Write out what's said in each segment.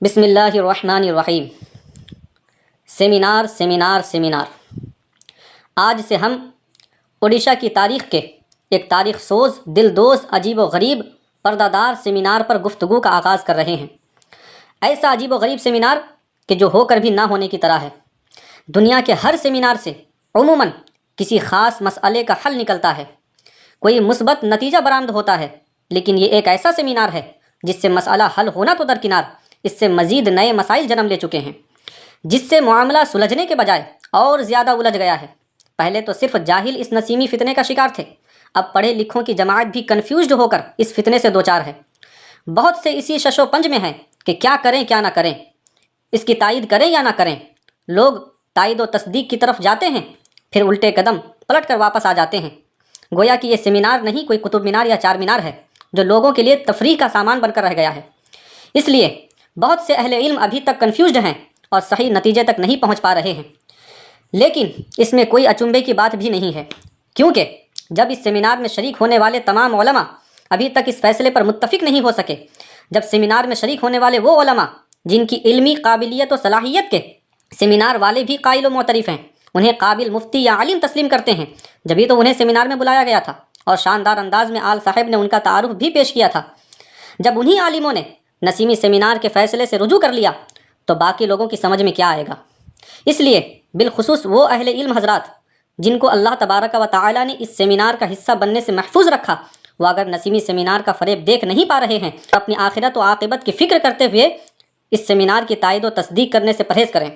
بسم اللہ الرحمن الرحیم۔ سیمینار۔ آج سے ہم اڈیشہ کی تاریخ کے ایک تاریخ سوز، دلدوز، عجیب و غریب پردہ دار سیمینار پر گفتگو کا آغاز کر رہے ہیں۔ ایسا عجیب و غریب سیمینار کہ جو ہو کر بھی نہ ہونے کی طرح ہے۔ دنیا کے ہر سیمینار سے عموماً کسی خاص مسئلے کا حل نکلتا ہے، کوئی مثبت نتیجہ برآمد ہوتا ہے، لیکن یہ ایک ایسا سیمینار ہے جس سے مسئلہ حل ہونا تو درکنار، اس سے مزید نئے مسائل جنم لے چکے ہیں، جس سے معاملہ سلجھنے کے بجائے اور زیادہ الجھ گیا ہے۔ پہلے تو صرف جاہل اس نسیمی فتنے کا شکار تھے، اب پڑھے لکھوں کی جماعت بھی کنفیوزڈ ہو کر اس فتنے سے دوچار ہے۔ بہت سے اسی شش و پنج میں ہیں کہ کیا کریں کیا نہ کریں، اس کی تائید کریں یا نہ کریں۔ لوگ تائید و تصدیق کی طرف جاتے ہیں، پھر الٹے قدم پلٹ کر واپس آ جاتے ہیں، گویا کہ یہ سیمینار نہیں کوئی قطب مینار یا چار مینار ہے جو لوگوں کے لیے تفریح کا سامان بن کر رہ گیا ہے۔ اس لیے بہت سے اہل علم ابھی تک کنفیوزڈ ہیں اور صحیح نتیجے تک نہیں پہنچ پا رہے ہیں۔ لیکن اس میں کوئی اچنبھے کی بات بھی نہیں ہے، کیونکہ جب اس سیمینار میں شریک ہونے والے تمام علماء ابھی تک اس فیصلے پر متفق نہیں ہو سکے، جب سیمینار میں شریک ہونے والے وہ علماء جن کی علمی قابلیت و صلاحیت کے سیمینار والے بھی قائل و معترف ہیں، انہیں قابل مفتی یا عالم تسلیم کرتے ہیں، جبھی تو انہیں سیمینار میں بلایا گیا تھا اور شاندار انداز میں آل صاحب نے ان کا تعارف بھی پیش کیا تھا۔ جب انہی عالموں نے نسیمی سیمینار کے فیصلے سے رجوع کر لیا تو باقی لوگوں کی سمجھ میں کیا آئے گا؟ اس لیے بالخصوص وہ اہل علم حضرات جن کو اللہ تبارک و تعالی نے اس سیمینار کا حصہ بننے سے محفوظ رکھا، وہ اگر نسیمی سیمینار کا فریب دیکھ نہیں پا رہے ہیں تو اپنی آخرت و عاقبت کی فکر کرتے ہوئے اس سیمینار کی تائید و تصدیق کرنے سے پرہیز کریں۔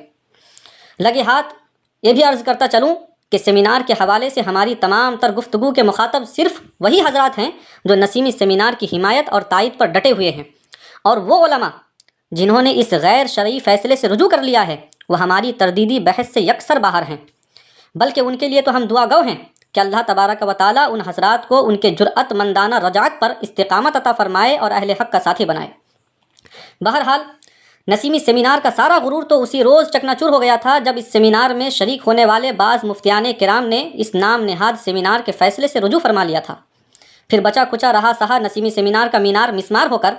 لگے ہاتھ یہ بھی عرض کرتا چلوں کہ سیمینار کے حوالے سے ہماری تمام تر گفتگو کے مخاطب صرف وہی حضرات ہیں جو نسیمی سیمینار کی حمایت اور تائید پر ڈٹے ہوئے ہیں، اور وہ علماء جنہوں نے اس غیر شرعی فیصلے سے رجوع کر لیا ہے وہ ہماری تردیدی بحث سے یکسر باہر ہیں، بلکہ ان کے لیے تو ہم دعا گو ہیں کہ اللہ تبارک و تعالیٰ ان حضرات کو ان کے جرأت مندانہ رجعت پر استقامت عطا فرمائے اور اہل حق کا ساتھی بنائے۔ بہرحال نسیمی سیمینار کا سارا غرور تو اسی روز چکنا چور ہو گیا تھا جب اس سیمینار میں شریک ہونے والے بعض مفتیان کرام نے اس نام نہاد سیمینار کے فیصلے سے رجوع فرما لیا تھا۔ پھر بچا کچا رہا سہا نسیمی سیمینار کا مینار مسمار ہو کر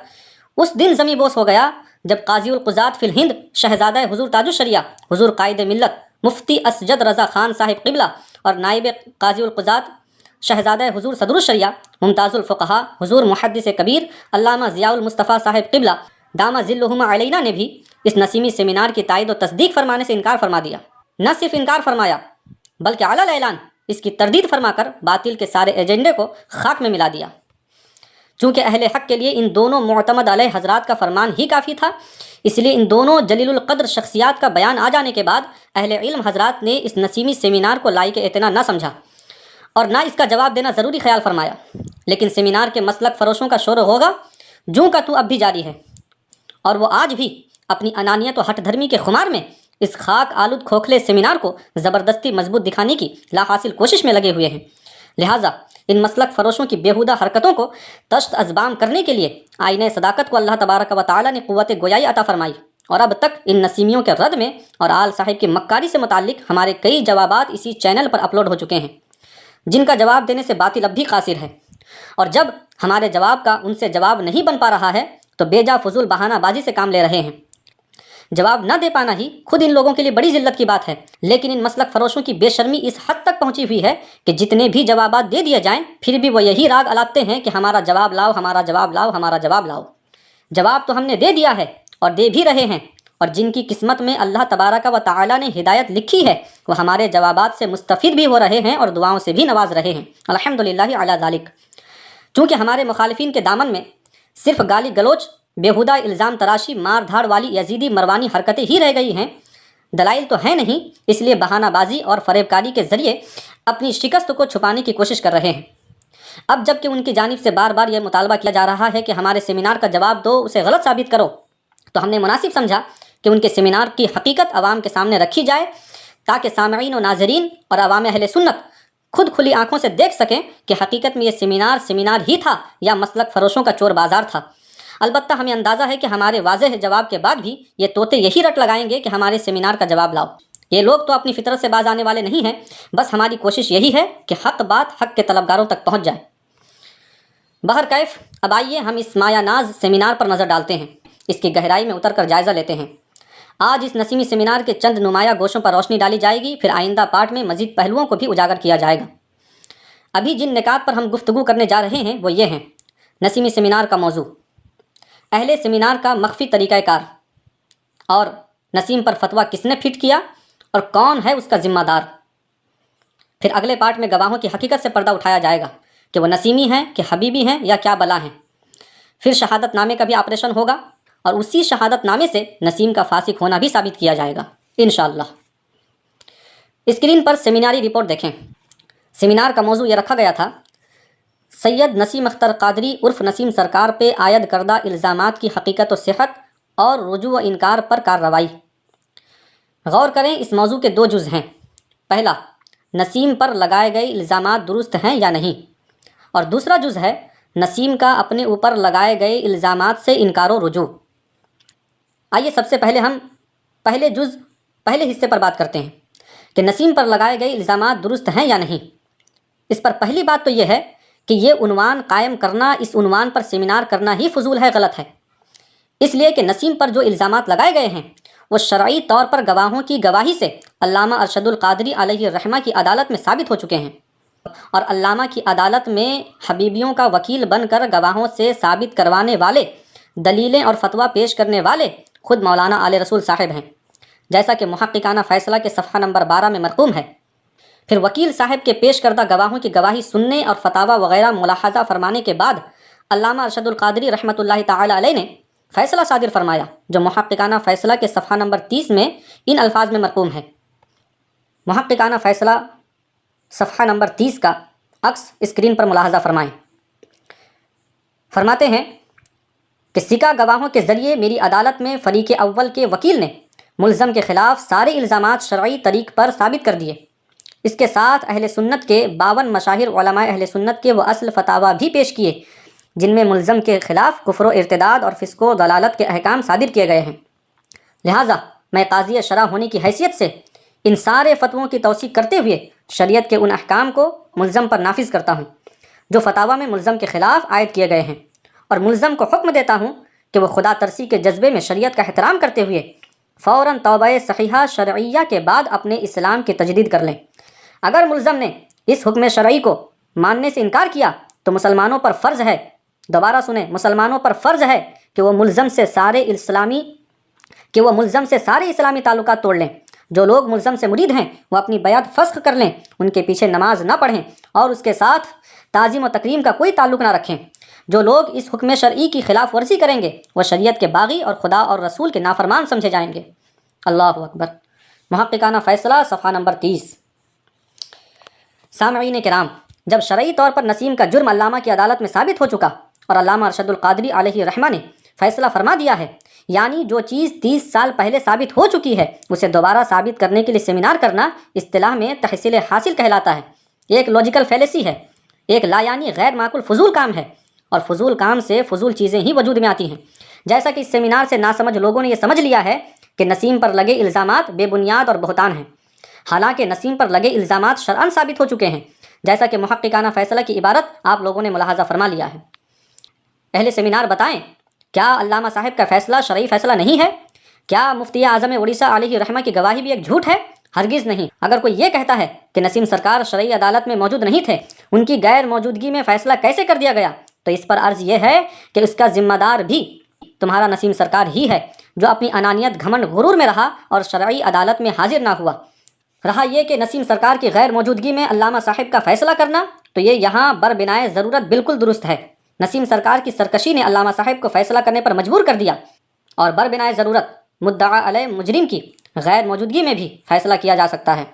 اس دن زمیں بوس ہو گیا جب قاضی القضات فی الہند شہزادہ حضور تاج الشریعہ حضور قائد ملت مفتی اسجد رضا خان صاحب قبلہ اور نائب قاضی القضات شہزادہ حضور صدر الشریعہ ممتاز الفقہاء حضور محدث کبیر علامہ ضیاء المصطفیٰ صاحب قبلہ دامہ ظلہما علینا نے بھی اس نسیمی سیمینار کی تائید و تصدیق فرمانے سے انکار فرما دیا۔ نہ صرف انکار فرمایا بلکہ اعلیٰ اعلان اس کی تردید فرما کر باطل کے سارے ایجنڈے کو خاک میں ملا دیا۔ چونکہ اہل حق کے لیے ان دونوں معتمد علیہ حضرات کا فرمان ہی کافی تھا، اس لیے ان دونوں جلیل القدر شخصیات کا بیان آ جانے کے بعد اہل علم حضرات نے اس نسیمی سیمینار کو لائق اعتنا نہ سمجھا اور نہ اس کا جواب دینا ضروری خیال فرمایا۔ لیکن سیمینار کے مسلک فروشوں کا شور ہوگا جوں کا تو اب بھی جاری ہے، اور وہ آج بھی اپنی انانیت و ہٹ دھرمی کے خمار میں اس خاک آلود کھوکھلے سیمینار کو زبردستی مضبوط دکھانے کی لا حاصل کوشش میں لگے ہوئے ہیں۔ لہٰذا ان مسلک فروشوں کی بیہودہ حرکتوں کو تشت ازبام کرنے کے لیے آئینہ صداقت کو اللہ تبارک و تعالی نے قوت گویائی عطا فرمائی، اور اب تک ان نسیمیوں کے رد میں اور آل صاحب کی مکاری سے متعلق ہمارے کئی جوابات اسی چینل پر اپلوڈ ہو چکے ہیں، جن کا جواب دینے سے باطل اب بھی قاصر ہے، اور جب ہمارے جواب کا ان سے جواب نہیں بن پا رہا ہے تو بے جا فضول بہانہ بازی سے کام لے رہے ہیں۔ جواب نہ دے پانا ہی خود ان لوگوں کے لیے بڑی ذلت کی بات ہے، لیکن ان مسلک فروشوں کی بے شرمی اس حد تک پہنچی ہوئی ہے کہ جتنے بھی جوابات دے دیے جائیں پھر بھی وہ یہی راگ الاپتے ہیں کہ ہمارا جواب لاؤ، ہمارا جواب لاؤ، ہمارا جواب لاؤ۔ جواب تو ہم نے دے دیا ہے اور دے بھی رہے ہیں، اور جن کی قسمت میں اللہ تبارک و تعالی نے ہدایت لکھی ہے وہ ہمارے جوابات سے مستفید بھی ہو رہے ہیں اور دعاؤں سے بھی نواز رہے ہیں، الحمدللہ علی ذالک۔ چونکہ ہمارے مخالفین کے دامن میں صرف گالی گلوچ، بیہودہ الزام تراشی، مار دھاڑ والی یزیدی مروانی حرکتیں ہی رہ گئی ہیں، دلائل تو ہیں نہیں، اس لیے بہانہ بازی اور فریب کاری کے ذریعے اپنی شکست کو چھپانے کی کوشش کر رہے ہیں۔ اب جب کہ ان کی جانب سے بار بار یہ مطالبہ کیا جا رہا ہے کہ ہمارے سیمینار کا جواب دو، اسے غلط ثابت کرو، تو ہم نے مناسب سمجھا کہ ان کے سیمینار کی حقیقت عوام کے سامنے رکھی جائے تاکہ سامعین و ناظرین اور عوام اہل سنت خود کھلی آنکھوں سے دیکھ سکیں کہ حقیقت میں یہ سیمینار ہی تھا یا مسلک فروشوں کا چور بازار تھا۔ البتہ ہمیں اندازہ ہے کہ ہمارے واضح جواب کے بعد بھی یہ طوطے یہی رٹ لگائیں گے کہ ہمارے سیمینار کا جواب لاؤ۔ یہ لوگ تو اپنی فطرت سے باز آنے والے نہیں ہیں، بس ہماری کوشش یہی ہے کہ حق بات حق کے طلبگاروں تک پہنچ جائے۔ بہرکیف اب آئیے ہم اس مایہ ناز سیمینار پر نظر ڈالتے ہیں۔ اس کی گہرائی میں اتر کر جائزہ لیتے ہیں۔ آج اس نسیمی سیمینار کے چند نمایاں گوشوں پر روشنی ڈالی جائے گی، پھر آئندہ پارٹ میں مزید پہلوؤں کو بھی اجاگر کیا جائے گا۔ ابھی جن نکات پر ہم گفتگو کرنے جا رہے ہیں وہ یہ ہیں: نسیمی سیمینار کا موضوع، اہل سیمینار کا مخفی طریقہ کار، اور نسیم پر فتویٰ کس نے فٹ کیا اور کون ہے اس کا ذمہ دار۔ پھر اگلے پارٹ میں گواہوں کی حقیقت سے پردہ اٹھایا جائے گا کہ وہ نسیمی ہیں کہ حبیبی ہیں یا کیا بلا ہیں۔ پھر شہادت نامے کا بھی آپریشن ہوگا اور اسی شہادت نامے سے نسیم کا فاسق ہونا بھی ثابت کیا جائے گا انشاءاللہ۔ اسکرین پر سیمیناری رپورٹ دیکھیں۔ سیمینار کا موضوع یہ رکھا گیا تھا: سید نسیم اختر قادری عرف نسیم سرکار پہ عائد کردہ الزامات کی حقیقت و صحت اور رجوع و انکار پر کارروائی۔ غور کریں، اس موضوع کے دو جز ہیں۔ پہلا، نسیم پر لگائے گئے الزامات درست ہیں یا نہیں، اور دوسرا جز ہے نسیم کا اپنے اوپر لگائے گئے الزامات سے انکار و رجوع۔ آئیے سب سے پہلے ہم پہلے حصے پر بات کرتے ہیں کہ نسیم پر لگائے گئے الزامات درست ہیں یا نہیں۔ اس پر پہلی بات تو یہ ہے کہ یہ عنوان قائم کرنا، اس عنوان پر سیمینار کرنا ہی فضول ہے، غلط ہے، اس لیے کہ نسیم پر جو الزامات لگائے گئے ہیں وہ شرعی طور پر گواہوں کی گواہی سے علامہ ارشد القادری علیہ الرحمہ کی عدالت میں ثابت ہو چکے ہیں، اور علامہ کی عدالت میں حبیبیوں کا وکیل بن کر گواہوں سے ثابت کروانے والے، دلیلیں اور فتویٰ پیش کرنے والے خود مولانا آل رسول صاحب ہیں، جیسا کہ محققانہ فیصلہ کے صفحہ نمبر 12 میں مرقوم ہے۔ پھر وکیل صاحب کے پیش کردہ گواہوں کی گواہی سننے اور فتاویٰ وغیرہ ملاحظہ فرمانے کے بعد علامہ ارشد القادری رحمۃ اللہ تعالی علیہ نے فیصلہ صادر فرمایا، جو محققانہ فیصلہ کے صفحہ نمبر 30 میں ان الفاظ میں مرقوم ہے۔ محققانہ فیصلہ صفحہ نمبر 30 کا عکس اسکرین پر ملاحظہ فرمائیں۔ فرماتے ہیں کہ سکہ گواہوں کے ذریعے میری عدالت میں فریق اول کے وکیل نے ملزم کے خلاف سارے الزامات شرعی طریق پر ثابت کر دیے۔ اس کے ساتھ اہل سنت کے 52 مشاہیر علماء اہل سنت کے وہ اصل فتاویٰ بھی پیش کیے جن میں ملزم کے خلاف کفر و ارتداد اور فسق و ضلالت کے احکام صادر کیے گئے ہیں۔ لہٰذا میں قاضی شرع ہونے کی حیثیت سے ان سارے فتووں کی توثیق کرتے ہوئے شریعت کے ان احکام کو ملزم پر نافذ کرتا ہوں جو فتاویٰ میں ملزم کے خلاف عائد کیے گئے ہیں، اور ملزم کو حکم دیتا ہوں کہ وہ خدا ترسی کے جذبے میں شریعت کا احترام کرتے ہوئے فوراً توبہ صحیحہ شرعیہ کے بعد اپنے اسلام کی تجدید کر لیں۔ اگر ملزم نے اس حکم شرعی کو ماننے سے انکار کیا تو مسلمانوں پر فرض ہے، دوبارہ سنیں، مسلمانوں پر فرض ہے کہ وہ ملزم سے سارے اسلامی تعلقات توڑ لیں۔ جو لوگ ملزم سے مرید ہیں وہ اپنی بیعت فسخ کر لیں، ان کے پیچھے نماز نہ پڑھیں اور اس کے ساتھ تعظیم و تکریم کا کوئی تعلق نہ رکھیں۔ جو لوگ اس حکم شرعی کی خلاف ورزی کریں گے وہ شریعت کے باغی اور خدا اور رسول کے نافرمان سمجھے جائیں گے۔ اللہ اکبر۔ محققانہ فیصلہ صفحہ نمبر 30۔ سامعین کرام، جب شرعی طور پر نسیم کا جرم علامہ کی عدالت میں ثابت ہو چکا اور علامہ ارشد القادری علیہ الرحمہ نے فیصلہ فرما دیا ہے، یعنی جو چیز 30 سال پہلے ثابت ہو چکی ہے اسے دوبارہ ثابت کرنے کے لیے سیمینار کرنا اصطلاح میں تحصیل حاصل کہلاتا ہے۔ یہ ایک لاجیکل فیلیسی ہے، ایک لا یعنی غیر معقول فضول کام ہے، اور فضول کام سے فضول چیزیں ہی وجود میں آتی ہیں۔ جیسا کہ اس سیمینار سے ناسمجھ لوگوں نے یہ سمجھ لیا ہے کہ نسیم پر لگے الزامات بے بنیاد اور بہتان ہیں، حالانکہ نسیم پر لگے الزامات شرعاً ثابت ہو چکے ہیں، جیسا کہ محققانہ فیصلہ کی عبارت آپ لوگوں نے ملاحظہ فرما لیا ہے۔ اہل سیمینار بتائیں، کیا علامہ صاحب کا فیصلہ شرعی فیصلہ نہیں ہے؟ کیا مفتی اعظم اڑیسہ علیہ الرحمہ کی گواہی بھی ایک جھوٹ ہے؟ ہرگز نہیں۔ اگر کوئی یہ کہتا ہے کہ نسیم سرکار شرعی عدالت میں موجود نہیں تھے، ان کی غیر موجودگی میں فیصلہ کیسے کر دیا گیا، تو اس پر عرض یہ ہے کہ اس کا ذمہ دار بھی تمہارا نسیم سرکار ہی ہے، جو اپنی انانیت گھمنڈ غرور میں رہا اور شرعی عدالت میں حاضر نہ ہوا۔ رہا یہ کہ نسیم سرکار کی غیر موجودگی میں علامہ صاحب کا فیصلہ کرنا، تو یہ یہاں بربنائے ضرورت بالکل درست ہے۔ نسیم سرکار کی سرکشی نے علامہ صاحب کو فیصلہ کرنے پر مجبور کر دیا، اور بربنائے ضرورت مدعا علیہ مجرم کی غیر موجودگی میں بھی فیصلہ کیا جا سکتا ہے۔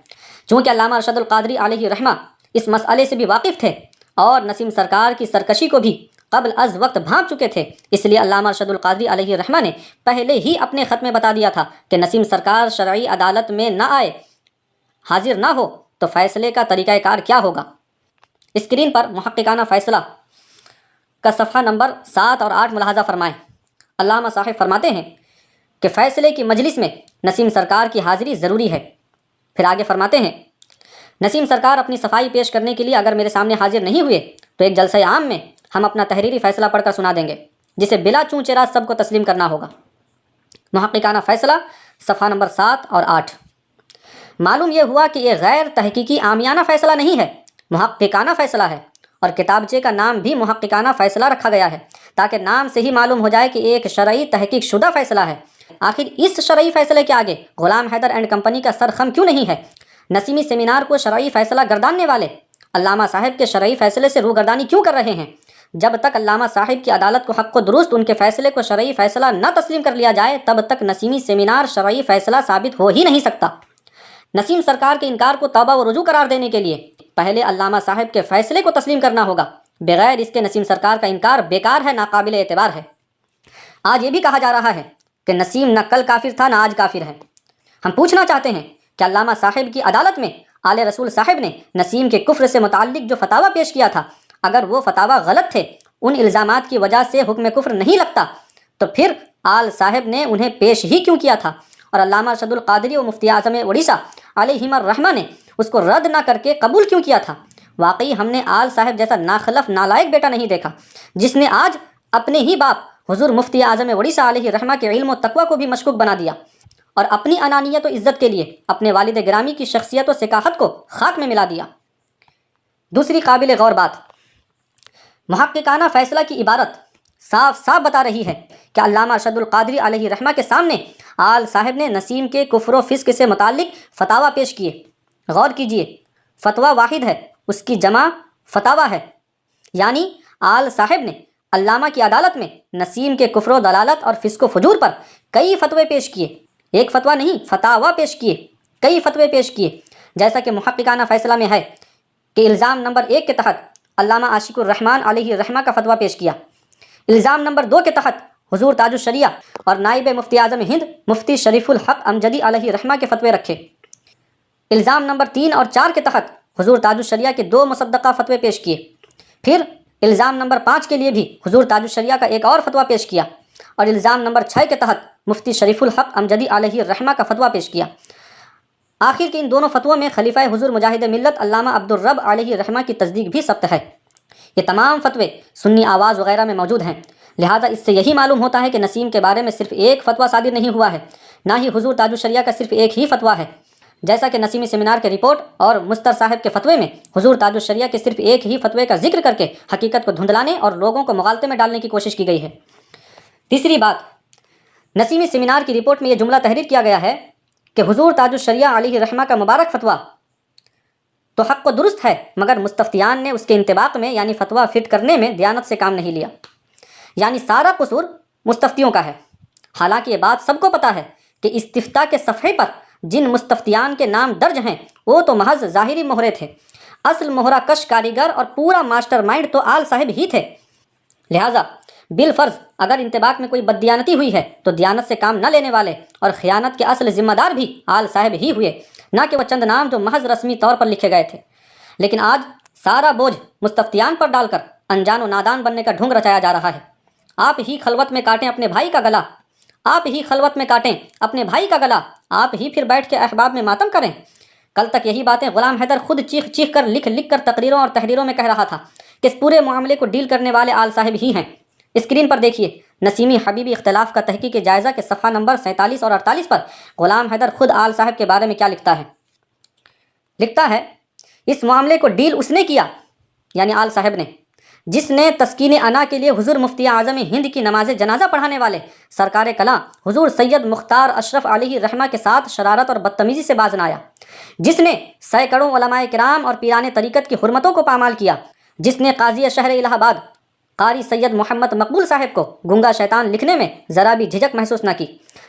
چونکہ علامہ ارشد القادری علیہ الرحمہ اس مسئلے سے بھی واقف تھے اور نسیم سرکار کی سرکشی کو بھی قبل از وقت بھانپ چکے تھے، اس لیے علامہ ارشد القادری علیہ الرحمہ نے پہلے ہی اپنے خط میں بتا دیا تھا کہ نسیم سرکار شرعی عدالت میں نہ آئے، حاضر نہ ہو تو فیصلے کا طریقہ کار کیا ہوگا۔ اسکرین پر محققانہ فیصلہ کا صفحہ نمبر 7 اور 8 ملاحظہ فرمائیں۔ علامہ صاحب فرماتے ہیں کہ فیصلے کی مجلس میں نسیم سرکار کی حاضری ضروری ہے۔ پھر آگے فرماتے ہیں، نسیم سرکار اپنی صفائی پیش کرنے کے لیے اگر میرے سامنے حاضر نہیں ہوئے تو ایک جلسہ عام میں ہم اپنا تحریری فیصلہ پڑھ کر سنا دیں گے، جسے بلا چوں چرا سب کو تسلیم کرنا ہوگا۔ محققانہ فیصلہ صفحہ نمبر 7 اور 8۔ معلوم یہ ہوا کہ یہ غیر تحقیقی عامیانہ فیصلہ نہیں ہے، محققانہ فیصلہ ہے، اور کتابچے کا نام بھی محققانہ فیصلہ رکھا گیا ہے تاکہ نام سے ہی معلوم ہو جائے کہ ایک شرعی تحقیق شدہ فیصلہ ہے۔ آخر اس شرعی فیصلے کے آگے غلام حیدر اینڈ کمپنی کا سر خم کیوں نہیں ہے؟ نسیمی سیمینار کو شرعی فیصلہ گرداننے والے علامہ صاحب کے شرعی فیصلے سے روگردانی کیوں کر رہے ہیں؟ جب تک علامہ صاحب کی عدالت کو حق و درست ان کے فیصلے کو شرعی فیصلہ نہ تسلیم کر لیا جائے تب تک نسیمی سیمینار شرعی فیصلہ ثابت ہو ہی نہیں سکتا۔ نسیم سرکار کے انکار کو توبہ و رجوع قرار دینے کے لیے پہلے علامہ صاحب کے فیصلے کو تسلیم کرنا ہوگا، بغیر اس کے نسیم سرکار کا انکار بیکار ہے، ناقابل اعتبار ہے۔ آج یہ بھی کہا جا رہا ہے کہ نسیم نہ کل کافر تھا نہ آج کافر ہے۔ ہم پوچھنا چاہتے ہیں کہ علامہ صاحب کی عدالت میں آل رسول صاحب نے نسیم کے کفر سے متعلق جو فتاویٰ پیش کیا تھا، اگر وہ فتاویٰ غلط تھے، ان الزامات کی وجہ سے حکم کفر نہیں لگتا، تو پھر آل صاحب نے انہیں پیش ہی کیوں کیا تھا؟ اور علامہ ارشد القادری و مفتی اعظم اڑیسہ علیہم الرحمہ نے اس کو رد نہ کر کے قبول کیوں کیا تھا؟ واقعی ہم نے آل صاحب جیسا ناخلف نالائق بیٹا نہیں دیکھا جس نے آج اپنے ہی باپ حضور مفتی اعظم اڑیسہ علیہ الرحمہ کے علم و تقویٰ کو بھی مشکوک بنا دیا، اور اپنی انانیت و عزت کے لیے اپنے والد گرامی کی شخصیت و ثقافت کو خاک میں ملا دیا۔ دوسری قابل غور بات، محققانہ فیصلہ کی عبارت صاف صاف بتا رہی ہے کہ علامہ ارشد القادری علیہ الرحمہ کے سامنے آل صاحب نے نسیم کے کفر و فسق سے متعلق فتاویٰ پیش کیے۔ غور کیجئے، فتویٰ واحد ہے، اس کی جمع فتاویٰ ہے، یعنی آل صاحب نے علامہ کی عدالت میں نسیم کے کفر و دلالت اور فسق و فجور پر کئی فتوے پیش کیے، ایک فتویٰ نہیں، فتاویٰ پیش کیے، کئی فتوے پیش کیے، جیسا کہ محققانہ فیصلہ میں ہے کہ الزام نمبر 1 کے تحت علامہ عاشق الرحمن علیہ الرحمہ کا فتویٰ پیش کیا، الزام نمبر 2 کے تحت حضور تاج الشریعہ اور نائب مفتی اعظم ہند مفتی شریف الحق امجدی علیہ الرحمہ کے فتوے رکھے، الزام نمبر 3 اور 4 کے تحت حضور تاج الشریعہ کے 2 مصدقہ فتوے پیش کیے، پھر الزام نمبر 5 کے لیے بھی حضور تاج الشریعہ کا ایک اور فتویٰ پیش کیا، اور الزام نمبر 6 کے تحت مفتی شریف الحق امجدی علیہ الرحمہ کا فتویٰ پیش کیا۔ آخر کے ان دونوں فتووں میں خلیفہ حضور مجاہد ملت علامہ عبدالرب علیہ الرحمہ کی تصدیق بھی ثبت ہے۔ یہ تمام فتوے سنی آواز وغیرہ میں موجود ہیں، لہٰذا اس سے یہی معلوم ہوتا ہے کہ نسیم کے بارے میں صرف ایک فتویٰ صادر نہیں ہوا ہے، نہ ہی حضور تاج الشریعہ کا صرف ایک ہی فتویٰ ہے، جیسا کہ نسیمی سیمینار کے رپورٹ اور مستر صاحب کے فتوے میں حضور تاج الشریعہ کے صرف ایک ہی فتوے کا ذکر کر کے حقیقت کو دھندلانے اور لوگوں کو مغالطے میں ڈالنے کی کوشش کی گئی ہے۔ تیسری بات، نسیمی سیمینار کی رپورٹ میں یہ جملہ تحریر کیا گیا ہے کہ حضور تاج الشریعہ علیہ الرحمہ کا مبارک فتویٰ تو حق و درست ہے، مگر مستفتیان نے اس کے انطباق میں یعنی فتویٰ فٹ کرنے میں دیانت سے کام نہیں لیا، یعنی سارا قصور مستفتیوں کا ہے۔ حالانکہ یہ بات سب کو پتہ ہے کہ استفتاء کے صفحے پر جن مستفتیان کے نام درج ہیں وہ تو محض ظاہری مہرے تھے، اصل مہرہ کش کاریگر اور پورا ماسٹر مائنڈ تو آل صاحب ہی تھے۔ لہٰذا بالفرض اگر انطباق میں کوئی بددیانتی ہوئی ہے تو دیانت سے کام نہ لینے والے اور خیانت کے اصل ذمہ دار بھی آل صاحب ہی ہوئے، نہ کہ وہ چند نام جو محض رسمی طور پر لکھے گئے تھے۔ لیکن آج سارا بوجھ مستفتیان پر ڈال کر انجان و نادان بننے کا ڈھونگ رچایا جا رہا ہے۔ آپ ہی خلوت میں کاٹیں اپنے بھائی کا گلا، آپ ہی خلوت میں کاٹیں اپنے بھائی کا گلا، آپ ہی پھر بیٹھ کے احباب میں ماتم کریں۔ کل تک یہی باتیں غلام حیدر خود چیخ چیخ کر لکھ لکھ کر تقریروں اور تحریروں میں کہہ رہا تھا کہ اس پورے معاملے کو ڈیل کرنے والے آل صاحب ہی ہیں۔ اسکرین پر دیکھیے نسیمی حبیبی اختلاف کا تحقیق جائزہ کے صفحہ نمبر 47 اور 48 پر غلام حیدر خود آل صاحب کے بارے میں کیا لکھتا ہے۔ لکھتا ہے، اس معاملے کو ڈیل اس نے کیا، یعنی آل صاحب نے، جس نے تسکین انا کے لیے حضور مفتی اعظم ہند کی نماز جنازہ پڑھانے والے سرکار کلاں حضور سید مختار اشرف علیہ الرحمہ کے ساتھ شرارت اور بدتمیزی سے باز نہ آیا، جس نے سینکڑوں علماء کرام اور پیران طریقت کی حرمتوں کو پامال کیا، جس نے قاضی شہر الہ آباد قاری سید محمد مقبول صاحب کو گنگا شیطان لکھنے میں ذرا بھی جھجک محسوس نہ کی،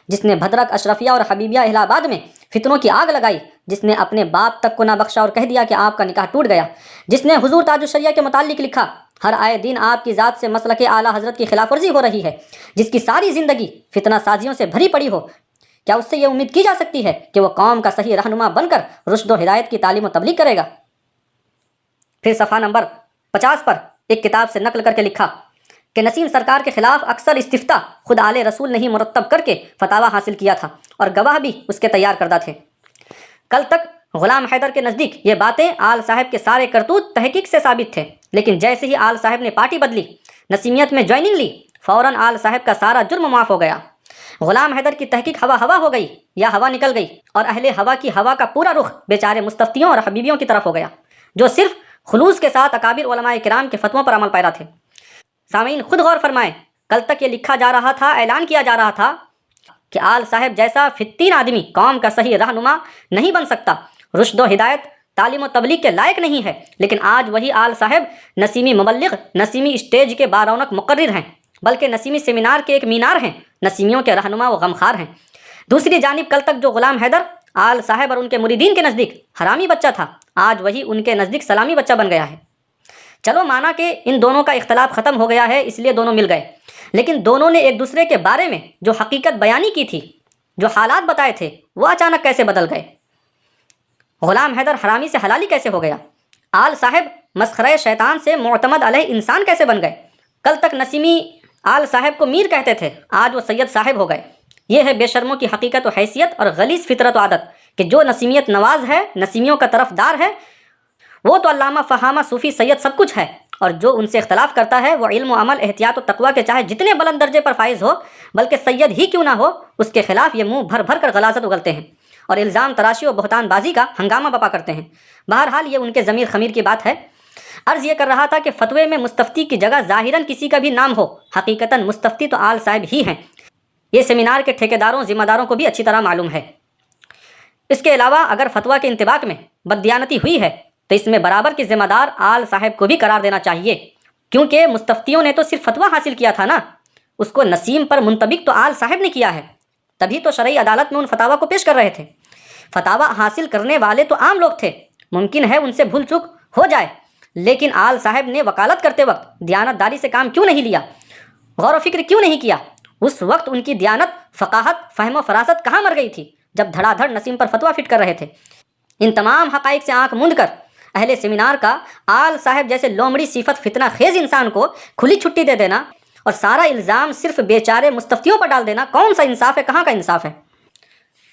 جس نے بھدرک اشرفیہ اور حبیبیہ الہ آباد میں فتنوں کی آگ لگائی، جس نے اپنے باپ تک کو نہ بخشا اور کہہ دیا کہ آپ کا نکاح ٹوٹ گیا، جس نے حضور تاج الشریعہ کے متعلق لکھا، ہر آئے دن آپ کی ذات سے مسلک اعلیٰ حضرت کی خلاف ورزی ہو رہی ہے، جس کی ساری زندگی فتنہ سازیوں سے بھری پڑی ہو، کیا اس سے یہ امید کی جا سکتی ہے کہ وہ قوم کا صحیح رہنما بن کر رشد و ہدایت کی تعلیم و تبلیغ کرے گا؟ پھر صفحہ نمبر 50 پر ایک کتاب سے نقل کر کے لکھا کہ نسیم سرکار کے خلاف اکثر استفتاء خود آل رسول نے ہی مرتب کر کے فتاویٰ حاصل کیا تھا اور گواہ بھی اس کے تیار کردہ تھے۔ کل تک غلام حیدر کے نزدیک یہ باتیں آل صاحب کے سارے کرتوت تحقیق سے ثابت تھے، لیکن جیسے ہی آل صاحب نے پارٹی بدلی، نسیمیت میں جوائننگ لی، فوراً آل صاحب کا سارا جرم معاف ہو گیا۔ غلام حیدر کی تحقیق ہوا ہوا ہو گئی یا ہوا نکل گئی، اور اہل ہوا کی ہوا کا پورا رخ بیچارے مستفتیوں اور حبیبیوں کی طرف ہو گیا، جو صرف خلوص کے ساتھ اکابر علماء کرام کے فتووں پر عمل پیرا تھے۔ سامعین خود غور فرمائیں، کل تک یہ لکھا جا رہا تھا، اعلان کیا جا رہا تھا کہ آل صاحب جیسا فتین آدمی قوم کا صحیح رہنما نہیں بن سکتا، رشد و ہدایت تعلیم و تبلیغ کے لائق نہیں ہے، لیکن آج وہی آل صاحب نسیمی مبلغ، نسیمی اسٹیج کے بارونق مقرر ہیں، بلکہ نسیمی سیمینار کے ایک مینار ہیں، نسیمیوں کے رہنما و غمخوار ہیں۔ دوسری جانب کل تک جو غلام حیدر آل صاحب اور ان کے مریدین کے نزدیک حرامی بچہ تھا، آج وہی ان کے نزدیک سلامی بچہ بن گیا ہے۔ چلو مانا کہ ان دونوں کا اختلاف ختم ہو گیا ہے، اس لیے دونوں مل گئے، لیکن دونوں نے ایک دوسرے کے بارے میں جو حقیقت بیانی کی تھی، جو حالات بتائے تھے، وہ اچانک کیسے بدل گئے؟ غلام حیدر حرامی سے حلالی کیسے ہو گیا؟ آل صاحب مسخرہ شیطان سے معتمد علیہ انسان کیسے بن گئے؟ کل تک نسیمی آل صاحب کو میر کہتے تھے، آج وہ سید صاحب ہو گئے۔ یہ ہے بے شرموں کی حقیقت و حیثیت اور غلیظ فطرت و عادت کہ جو نسیمیت نواز ہے، نسیمیوں کا طرفدار ہے، وہ تو علامہ فہامہ صوفی سید سب کچھ ہے، اور جو ان سے اختلاف کرتا ہے وہ علم و عمل، احتیاط و تقوی کے چاہے جتنے بلند درجے پر فائز ہو، بلکہ سید ہی کیوں نہ ہو، اس کے خلاف یہ منہ بھر بھر کر غلاظت اگلتے ہیں اور الزام تراشی و بہتان بازی کا ہنگامہ بپا کرتے ہیں۔ بہرحال یہ ان کے ضمیر خمیر کی بات ہے۔ عرض یہ کر رہا تھا کہ فتوے میں مستفتی کی جگہ ظاہراً کسی کا بھی نام ہو، حقیقتاً مستفتی تو آل صاحب ہی ہیں۔ یہ سیمینار کے ٹھیکیداروں، ذمہ داروں کو بھی اچھی طرح معلوم ہے۔ اس کے علاوہ اگر فتویٰ کے انطباق میں بددیانتی ہوئی ہے تو اس میں برابر کے ذمہ دار آل صاحب کو بھی قرار دینا چاہیے، کیونکہ مستفتیوں نے تو صرف فتویٰ حاصل کیا تھا نا، اس کو نسیم پر منطبق تو آل صاحب نے کیا ہے، تبھی تو شرعی عدالت میں ان فتاویٰ کو پیش کر رہے تھے۔ فتاویٰ حاصل کرنے والے تو عام لوگ تھے، ممکن ہے ان سے بھول چوک ہو جائے، لیکن آل صاحب نے وکالت کرتے وقت دیانت داری سے کام کیوں نہیں لیا؟ غور و فکر کیوں نہیں کیا؟ اس وقت ان کی دیانت، فقاہت، فہم و فراست کہاں مر گئی تھی جب دھڑا دھڑ نسیم پر فتویٰ فٹ کر رہے تھے؟ ان تمام حقائق سے آنکھ موند کر اہل سیمینار کا آل صاحب جیسے لومڑی صفت فتنہ خیز انسان کو کھلی چھٹی دے دینا اور سارا الزام صرف بیچارے مستفتیوں پر ڈال دینا کون سا انصاف ہے؟ کہاں کا انصاف ہے؟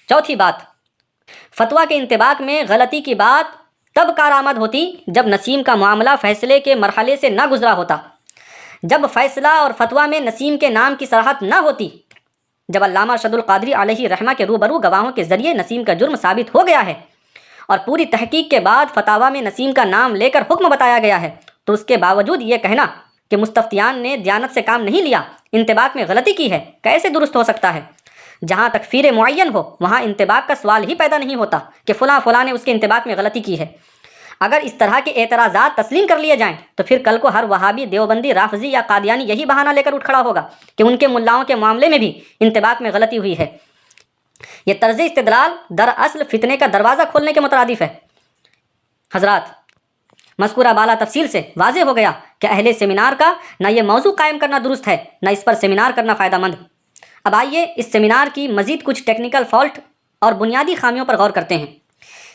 چوتھی بات، فتویٰ کے انطباق میں غلطی کی بات تب کارآمد ہوتی جب نسیم کا معاملہ فیصلے کے مرحلے سے نہ گزرا ہوتا، جب فیصلہ اور فتویٰ میں نسیم کے نام کی صراحت نہ ہوتی، جب علامہ ارشد القادری علیہ رحمہ کے روبرو گواہوں کے ذریعے نسیم کا جرم ثابت ہو گیا ہے اور پوری تحقیق کے بعد فتاویٰ میں نسیم کا نام لے کر حکم بتایا گیا ہے، تو اس کے باوجود یہ کہنا کہ مستفتیان نے دیانت سے کام نہیں لیا، انطباق میں غلطی کی ہے، کیسے درست ہو سکتا ہے؟ جہاں تکفیر معین ہو وہاں انطباق کا سوال ہی پیدا نہیں ہوتا کہ فلاں نے اس کے انطباق میں غلطی کی ہے۔ اگر اس طرح کے اعتراضات تسلیم کر لیے جائیں تو پھر کل کو ہر وہابی، دیوبندی، رافضی یا قادیانی یہی بہانہ لے کر اٹھ کھڑا ہوگا کہ ان کے ملاؤں کے معاملے میں بھی انطباق میں غلطی ہوئی ہے۔ یہ طرز استدلال دراصل فتنے کا دروازہ کھولنے کے مترادف ہے۔ حضرات، مذکورہ بالا تفصیل سے واضح ہو گیا کہ اہل سیمینار کا نہ یہ موضوع قائم کرنا درست ہے، نہ اس پر سیمینار کرنا فائدہ مند۔ اب آئیے اس سیمینار کی مزید کچھ ٹیکنیکل فالٹ اور بنیادی خامیوں پر غور کرتے ہیں۔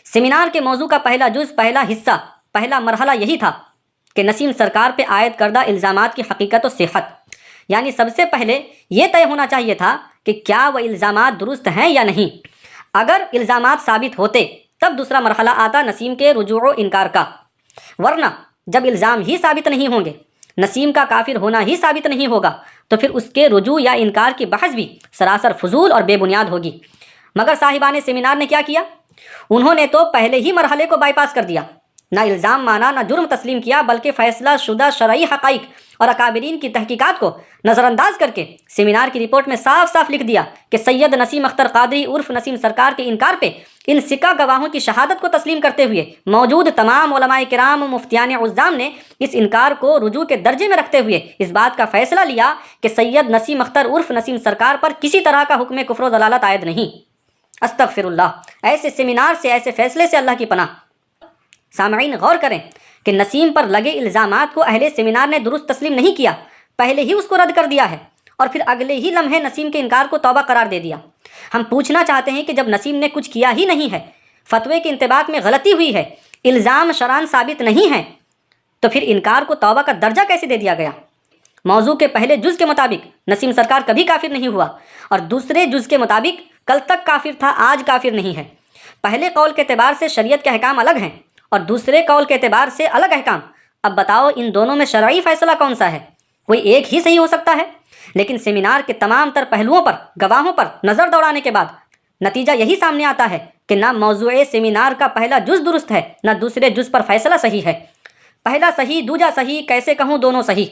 سیمینار کے موضوع کا پہلا جز، پہلا حصہ، پہلا مرحلہ یہی تھا کہ نسیم سرکار پہ عائد کردہ الزامات کی حقیقت و صحت، یعنی سب سے پہلے یہ طے ہونا چاہیے تھا کہ کیا وہ الزامات درست ہیں یا نہیں۔ اگر الزامات ثابت ہوتے تب دوسرا مرحلہ آتا نسیم کے رجوع و انکار کا، ورنہ جب الزام ہی ثابت نہیں ہوں گے، نسیم کا کافر ہونا ہی ثابت نہیں ہوگا، تو پھر اس کے رجوع یا انکار کی بحث بھی سراسر فضول اور بے بنیاد ہوگی۔ مگر صاحبان سیمینار نے کیا کیا؟ انہوں نے تو پہلے ہی مرحلے کو بائی پاس کر دیا، نہ الزام مانا، نہ جرم تسلیم کیا، بلکہ فیصلہ شدہ شرعی حقائق اور اکابرین کی تحقیقات کو نظر انداز کر کے سیمینار کی رپورٹ میں صاف صاف لکھ دیا کہ سید نسیم اختر قادری عرف نسیم سرکار کے انکار پہ ان سکہ گواہوں کی شہادت کو تسلیم کرتے ہوئے موجود تمام علماء کرام و مفتیان عظام نے اس انکار کو رجوع کے درجے میں رکھتے ہوئے اس بات کا فیصلہ لیا کہ سید نسیم اختر عرف نسیم سرکار پر کسی طرح کا حکم کفر و ضلالت عائد نہیں۔ استغفر اللہ، ایسے سیمینار سے، ایسے فیصلے سے اللہ کی پناہ۔ سامعین غور کریں کہ نسیم پر لگے الزامات کو اہل سیمینار نے درست تسلیم نہیں کیا، پہلے ہی اس کو رد کر دیا ہے اور پھر اگلے ہی لمحے نسیم کے انکار کو توبہ قرار دے دیا۔ ہم پوچھنا چاہتے ہیں کہ جب نسیم نے کچھ کیا ہی نہیں ہے، فتوے کے انطباق میں غلطی ہوئی ہے، الزام شرعاً ثابت نہیں ہے، تو پھر انکار کو توبہ کا درجہ کیسے دے دیا گیا؟ موضوع کے پہلے جز کے مطابق نسیم سرکار کبھی کافر نہیں ہوا، اور دوسرے جز کے مطابق کل تک کافر تھا، آج کافر نہیں ہے۔ پہلے قول کے اعتبار سے شریعت کے احکام الگ ہیں اور دوسرے قول کے اعتبار سے الگ احکام۔ اب بتاؤ ان دونوں میں شرعی فیصلہ کون سا ہے؟ کوئی ایک ہی صحیح ہو سکتا ہے؟ لیکن سیمینار کے تمام تر پہلوؤں پر گواہوں پر نظر دوڑانے کے بعد نتیجہ یہی سامنے آتا ہے کہ نہ موضوع سیمینار کا پہلا جز درست ہے، نہ دوسرے جز پر فیصلہ صحیح ہے۔ پہلا صحیح دوجا صحیح کیسے کہوں دونوں صحیح،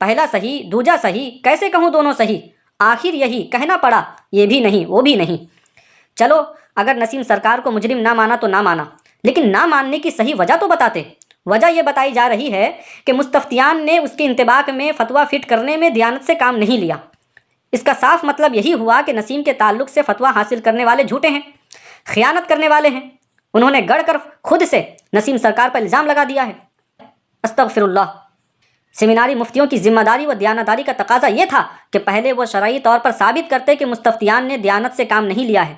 پہلا صحیح دوجا صحیح کیسے کہوں دونوں صحیح، آخر یہی کہنا پڑا یہ بھی نہیں وہ بھی نہیں۔ چلو اگر نسیم سرکار کو مجرم نہ مانا تو نہ مانا، لیکن نہ ماننے کی صحیح وجہ تو بتاتے۔ وجہ یہ بتائی جا رہی ہے کہ مستفتیان نے اس کے انطباق میں فتویٰ فٹ کرنے میں دیانت سے کام نہیں لیا۔ اس کا صاف مطلب یہی ہوا کہ نسیم کے تعلق سے فتویٰ حاصل کرنے والے جھوٹے ہیں، خیانت کرنے والے ہیں۔ انہوں نے گڑھ کر خود سے نسیم سرکار پر الزام لگا دیا ہے۔ استغفر اللہ۔ سیمیناری مفتیوں کی ذمہ داری و دیانتداری کا تقاضا یہ تھا کہ پہلے وہ شرعی طور پر ثابت کرتے کہ مستفتیان نے دیانت سے کام نہیں لیا ہے،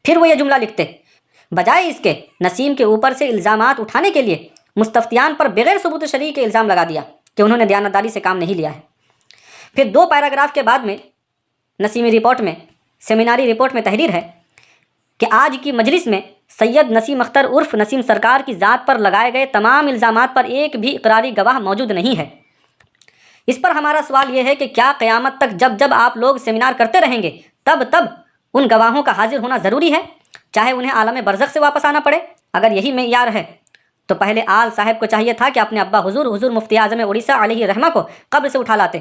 پھر وہ یہ جملہ لکھتے۔ بجائے اس کے نسیم کے اوپر سے الزامات اٹھانے کے لیے مستفتیان پر بغیر ثبوت شرعی کے الزام لگا دیا کہ انہوں نے دیانتداری سے کام نہیں لیا ہے۔ پھر 2 پیراگراف کے بعد میں نسیمی رپورٹ میں، سیمیناری رپورٹ میں تحریر ہے کہ آج کی مجلس میں سید نسیم اختر عرف نسیم سرکار کی ذات پر لگائے گئے تمام الزامات پر ایک بھی اقراری گواہ موجود نہیں ہے۔ اس پر ہمارا سوال یہ ہے کہ کیا قیامت تک جب جب آپ لوگ سیمینار کرتے رہیں گے تب تب ان گواہوں کا حاضر ہونا ضروری ہے، چاہے انہیں عالم برزخ سے واپس آنا پڑے؟ اگر یہی معیار ہے تو پہلے آل صاحب کو چاہیے تھا کہ اپنے ابا حضور مفتی اعظم اڑیسہ علیہ رحمہ کو قبر سے اٹھا لاتے۔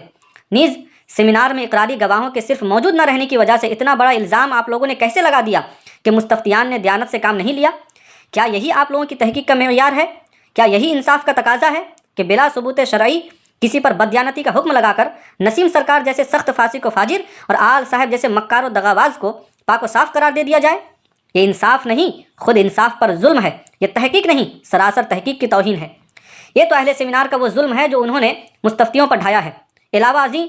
نیز سیمینار میں اقراری گواہوں کے صرف موجود نہ رہنے کی وجہ سے اتنا بڑا الزام آپ لوگوں نے کیسے لگا دیا کہ مستفتیان نے دیانت سے کام نہیں لیا؟ کیا یہی آپ لوگوں کی تحقیق کا معیار ہے؟ کیا یہی انصاف کا تقاضا ہے کہ بلا ثبوت شرعی کسی پر بددیانتی کا حکم لگا کر نسیم سرکار جیسے سخت فاسق و فاجر اور آل صاحب جیسے مکار و دغاواز کو پاک و صاف قرار دے دیا جائے؟ یہ انصاف نہیں، خود انصاف پر ظلم ہے۔ یہ تحقیق نہیں، سراسر تحقیق کی توہین ہے۔ یہ تو اہل سیمینار کا وہ ظلم ہے جو انہوں نے مستفتیوں پر ڈھایا ہے۔ علاوہ ازیں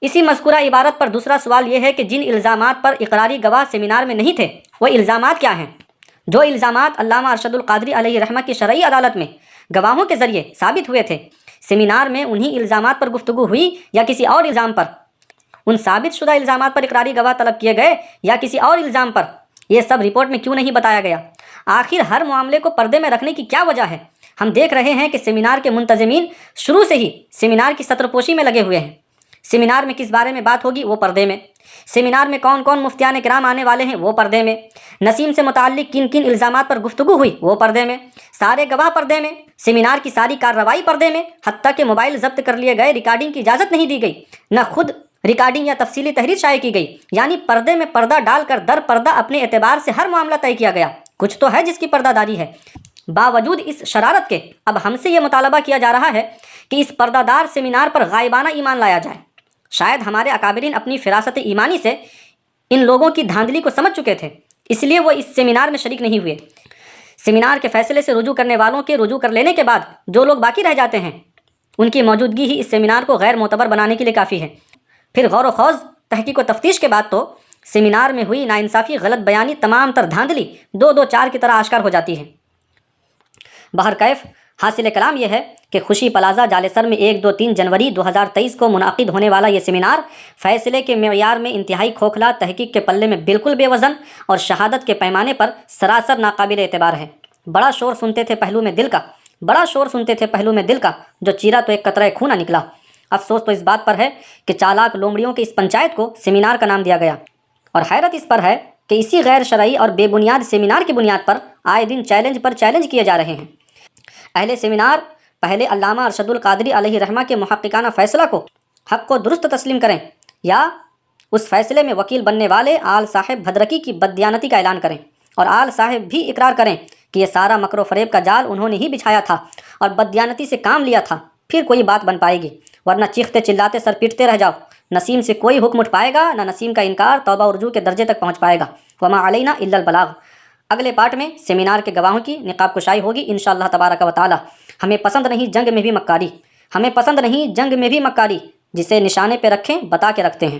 اسی مذکورہ عبارت پر دوسرا سوال یہ ہے کہ جن الزامات پر اقراری گواہ سیمینار میں نہیں تھے وہ الزامات کیا ہیں؟ جو الزامات علامہ ارشد القادری علیہ رحمہ کی شرعی عدالت میں گواہوں کے ذریعے ثابت ہوئے تھے، سیمینار میں انہی الزامات پر گفتگو ہوئی یا کسی اور الزام پر؟ ان ثابت شدہ الزامات پر اقراری گواہ طلب کیے گئے یا کسی اور الزام پر؟ یہ سب رپورٹ میں کیوں نہیں بتایا گیا؟ آخر ہر معاملے کو پردے میں رکھنے کی کیا وجہ ہے؟ ہم دیکھ رہے ہیں کہ سیمینار کے منتظمین شروع سے ہی سیمینار کی سطر پوشی میں لگے ہوئے ہیں۔ سیمینار میں کس بارے میں بات ہوگی وہ پردے میں، سیمینار میں کون کون مفتیان کرام آنے والے ہیں وہ پردے میں، نسیم سے متعلق کن کن الزامات پر گفتگو ہوئی وہ پردے میں، سارے گواہ پردے میں، سیمینار کی ساری کارروائی پردے میں، حتیٰ کہ موبائل ضبط کر لیے گئے، ریکارڈنگ کی اجازت نہیں دی گئی، نہ خود ریکارڈنگ یا تفصیلی تحریر شائع کی گئی، یعنی پردے میں پردہ ڈال کر در پردہ اپنے اعتبار سے ہر معاملہ طے کیا گیا۔ کچھ تو ہے جس کی پردہ داری ہے۔ باوجود اس شرارت کے اب ہم سے یہ مطالبہ کیا جا رہا ہے کہ اس پردہ دار سیمینار پر غائبانہ ایمان لایا جائے۔ شاید ہمارے اکابرین اپنی فراست ایمانی سے ان لوگوں کی دھاندلی کو سمجھ چکے تھے، اس لیے وہ اس سیمینار میں شریک نہیں ہوئے۔ سیمینار کے فیصلے سے رجوع کرنے والوں کے رجوع کر لینے کے بعد جو لوگ باقی رہ جاتے ہیں ان کی موجودگی ہی اس سیمینار کو غیر معتبر بنانے کے لیے کافی ہے۔ پھر غور و خوض، تحقیق و تفتیش کے بعد تو سیمینار میں ہوئی ناانصافی، غلط بیانی، تمام تر دھاندلی 2-2-4 کی طرح آشکار ہو جاتی ہے۔ بہرکیف حاصل کلام یہ ہے کہ خوشی پلازا جالسر میں 1-2-3 جنوری 2023 کو منعقد ہونے والا یہ سیمینار فیصلے کے معیار میں انتہائی کھوکھلا، تحقیق کے پلے میں بالکل بے وزن اور شہادت کے پیمانے پر سراسر ناقابل اعتبار ہے۔ بڑا شور سنتے تھے پہلو میں دل کا، بڑا شور سنتے تھے پہلو میں دل کا، جو چیرا تو ایک قطرہ خون نہ نکلا۔ افسوس تو اس بات پر ہے کہ چالاک لومڑیوں کی اس پنچایت کو سیمینار کا نام دیا گیا، اور حیرت اس پر ہے کہ اسی غیر شرعی اور بے بنیاد سیمینار کی بنیاد پر آئے دن چیلنج پر چیلنج کیے جا رہے ہیں۔ اہل سیمینار پہلے علامہ ارشد القادری علیہ رحمہ کے محققانہ فیصلہ کو حق کو درست تسلیم کریں، یا اس فیصلے میں وکیل بننے والے آل صاحب بھدرکی کی بددیانتی کا اعلان کریں، اور آل صاحب بھی اقرار کریں کہ یہ سارا مکر و فریب کا جال انہوں نے ہی بچھایا تھا اور بددیانتی سے کام لیا تھا، پھر کوئی بات بن پائے گی، ورنہ چیختے چلاتے سر پیٹتے رہ جاؤ، نسیم سے کوئی حکم اٹھ پائے گا، نہ نسیم کا انکار توبہ و رجوع کے درجے تک پہنچ پائے گا۔ وما علینا الا البلاغ۔ اگلے پارٹ میں سیمینار کے گواہوں کی نقاب کشائی ہوگی انشاءاللہ تبارک و تعالی۔ ہمیں پسند نہیں جنگ میں بھی مکاری، ہمیں پسند نہیں جنگ میں بھی مکاری، جسے نشانے پہ رکھیں بتا کے رکھتے ہیں۔